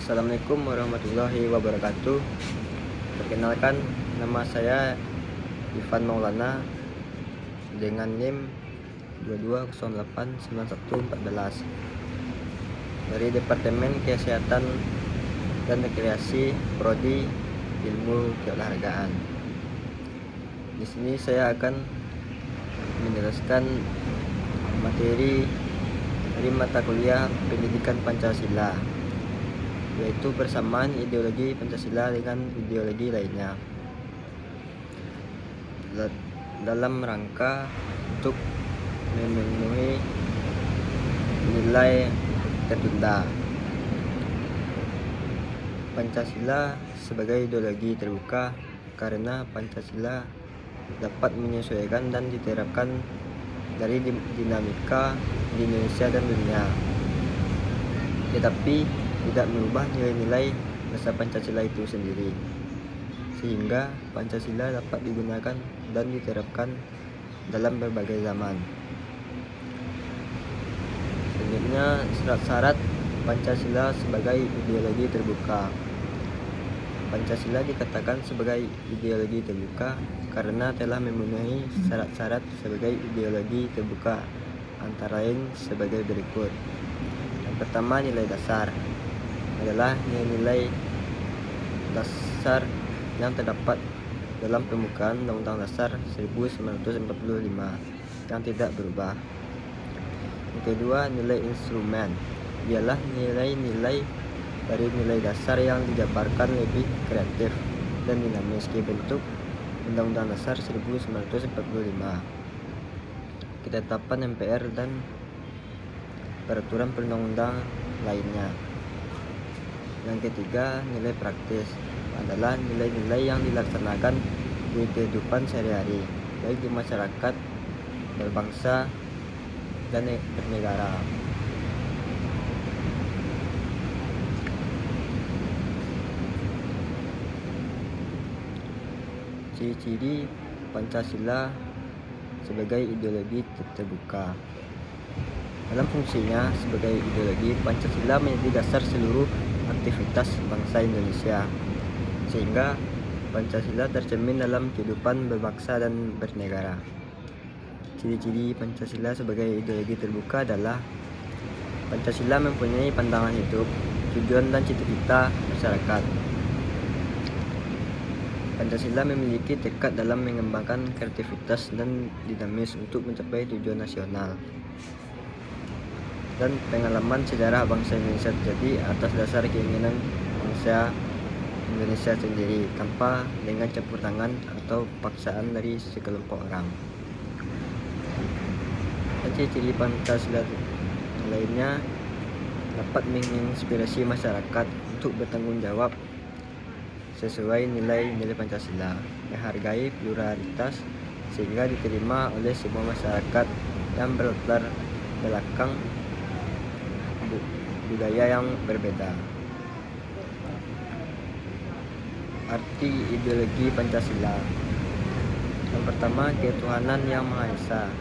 Assalamualaikum warahmatullahi wabarakatuh. Perkenalkan, nama saya Ivan Maulana dengan NIM 22089114 dari Departemen Kesehatan dan Rekreasi Prodi Ilmu Keolahragaan. Di sini saya akan menjelaskan materi dari mata kuliah Pendidikan Pancasila, yaitu persamaan ideologi Pancasila dengan ideologi lainnya dalam rangka untuk memenuhi nilai tertunda. Pancasila sebagai ideologi terbuka karena Pancasila dapat menyesuaikan dan diterapkan dari dinamika di Indonesia dan dunia, tetapi tidak merubah nilai-nilai dasar Pancasila itu sendiri, sehingga Pancasila dapat digunakan dan diterapkan dalam berbagai zaman. Selanjutnya, syarat-syarat Pancasila sebagai ideologi terbuka. Pancasila dikatakan sebagai ideologi terbuka karena telah memenuhi syarat-syarat sebagai ideologi terbuka, antara lain sebagai berikut. Yang pertama, nilai dasar adalah nilai dasar yang terdapat dalam Pembukaan Undang-Undang Dasar 1945 yang tidak berubah. Yang kedua, nilai instrumen ialah nilai-nilai dari nilai dasar yang dijabarkan lebih kreatif dan dinamis ke bentuk Undang-Undang Dasar 1945, ketetapan MPR dan peraturan perundang-undang lainnya. Yang ketiga, nilai praktis adalah nilai-nilai yang dilaksanakan di kehidupan sehari-hari, baik di masyarakat, berbangsa, dan bernegara. Ciri-ciri Pancasila sebagai ideologi terbuka. Dalam fungsinya sebagai ideologi, Pancasila menjadi dasar seluruh aktivitas bangsa Indonesia, sehingga Pancasila tercermin dalam kehidupan berbangsa dan bernegara. Ciri-ciri Pancasila sebagai ideologi terbuka adalah Pancasila mempunyai pandangan hidup, tujuan dan cita-cita masyarakat. Pancasila memiliki tekad dalam mengembangkan kreativitas dan dinamis untuk mencapai tujuan nasional. Dan pengalaman sejarah bangsa Indonesia terjadi atas dasar keinginan bangsa Indonesia sendiri, tanpa dengan campur tangan atau paksaan dari sekelompok orang. Ciri-ciri Pancasila lainnya dapat menginspirasi masyarakat untuk bertanggung jawab sesuai nilai-nilai Pancasila, menghargai pluralitas sehingga diterima oleh semua masyarakat yang berlatar belakang budaya yang berbeda. Arti ideologi Pancasila. Yang pertama, ketuhanan yang Maha Esa.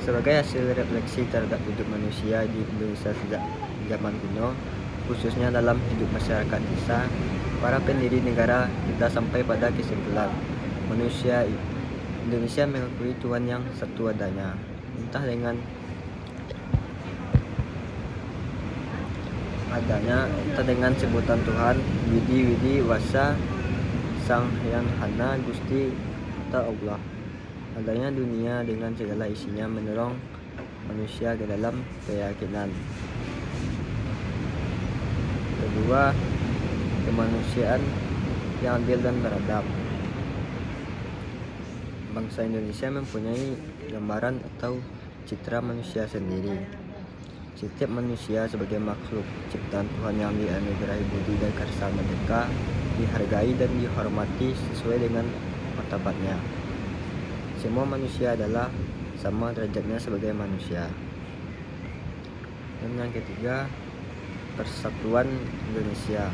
Sebagai hasil refleksi terhadap hidup manusia di Indonesia sejak zaman kuno, khususnya dalam hidup masyarakat desa, para pendiri negara, kita sampai pada kesimpulan manusia Indonesia mengakui Tuhan yang satu adanya, entah dengan sebutan Tuhan, Widi Widi Wasa, Sang Hyang Hana Gusti atau Allah. Adanya dunia dengan segala isinya mendorong manusia ke dalam keyakinan. Kedua, kemanusiaan yang adil dan beradab. Bangsa Indonesia mempunyai gambaran atau citra manusia sendiri. Setiap manusia sebagai makhluk ciptaan Tuhan yang dianugerahi budi dan karsa merdeka, dihargai dan dihormati sesuai dengan martabatnya. Semua manusia adalah sama derajatnya sebagai manusia. Dan yang ketiga, Persatuan Indonesia.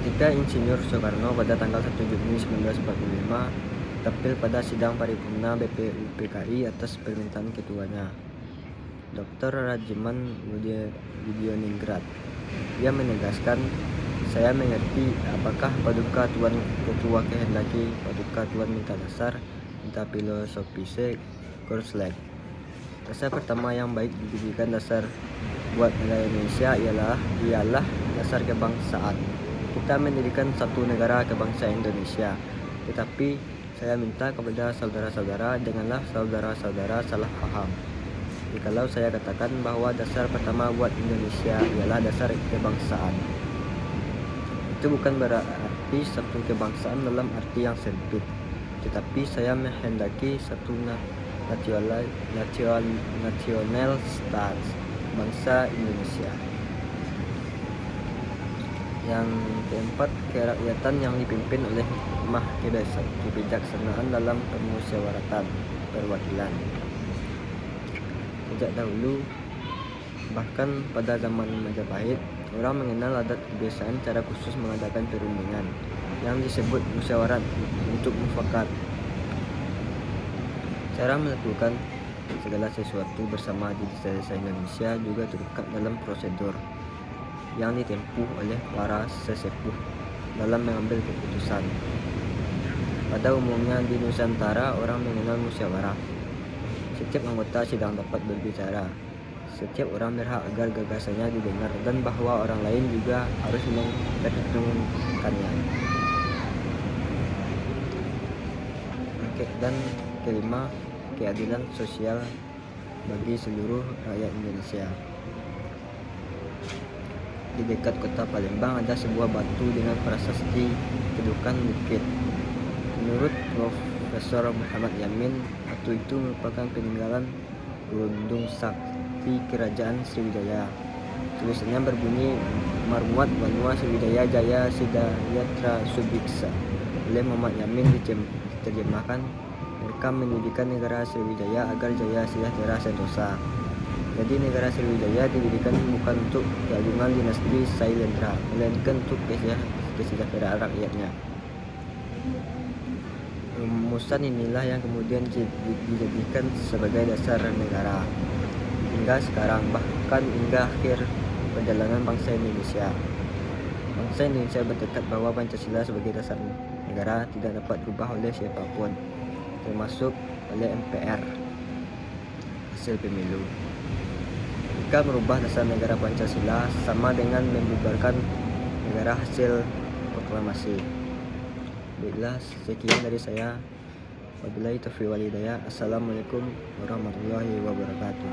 Ketika Insinyur Soekarno pada tanggal 1 Juni 1945 tampil pada sidang paripurna BPUPKI atas permintaan ketuanya, Dr. Rajiman Widyaningrat, Ia menegaskan, saya mengerti apakah paduka Tuan Ketua kehendaki, paduka Tuan minta dasar, minta filosofise, Kurslev. Dasar pertama yang baik dijadikan dasar buat negara Indonesia ialah dasar kebangsaan. Kita mendirikan satu negara kebangsaan Indonesia. Tetapi saya minta kepada saudara-saudara, janganlah saudara-saudara salah paham. Jikalau saya katakan bahwa dasar pertama buat Indonesia ialah dasar kebangsaan, itu bukan berarti satu kebangsaan dalam arti yang sempit, tetapi saya menghendaki satu national state, bangsa Indonesia. Yang keempat, kerakyatan yang dipimpin oleh hikmah kebijaksanaan dalam permusyawaratan perwakilan. Sejak dahulu, bahkan pada zaman Majapahit, orang mengenal adat kebiasaan cara khusus mengadakan perundingan yang disebut musyawarat untuk mufakat. Cara melakukan segala sesuatu bersama di desa-desa Indonesia juga terikat dalam prosedur yang ditempuh oleh para sesepuh dalam mengambil keputusan. Pada umumnya di Nusantara, orang mengenal musyawarah. Setiap anggota sidang dapat berbicara. Setiap orang berhak agar gagasannya didengar dan bahwa orang lain juga harus memperhitungkannya. Dan kelima, keadilan sosial bagi seluruh rakyat Indonesia. Di dekat kota Palembang ada sebuah batu dengan prasasti kedudukan bukit. Menurut Profesor Muhammad Yamin, batu itu merupakan peninggalan Gunung Sakti Kerajaan Sriwijaya. Tulisannya berbunyi, Marmuat Banua Sriwijaya Jaya Sidayatra Subiksa. Oleh Muhammad Yamin diterjemahkan, mereka mendirikan negara Sriwijaya agar jaya sejahtera sentosa. Jadi negara Sriwijaya didirikan bukan untuk keagungan dinasti Sailendra, melainkan untuk kesejahteraan rakyatnya. Rumusan inilah yang kemudian dijadikan sebagai dasar negara hingga sekarang, bahkan hingga akhir perjalanan bangsa Indonesia. Bangsa Indonesia bertekad bahwa Pancasila sebagai dasar negara tidak dapat berubah oleh siapapun, termasuk oleh MPR hasil pemilu. Jika merubah dasar negara Pancasila sama dengan membubarkan negara hasil proklamasi. Baiklah, sekian dari saya. Wabillahi taufiq wal hidayah. Assalamualaikum warahmatullahi wabarakatuh.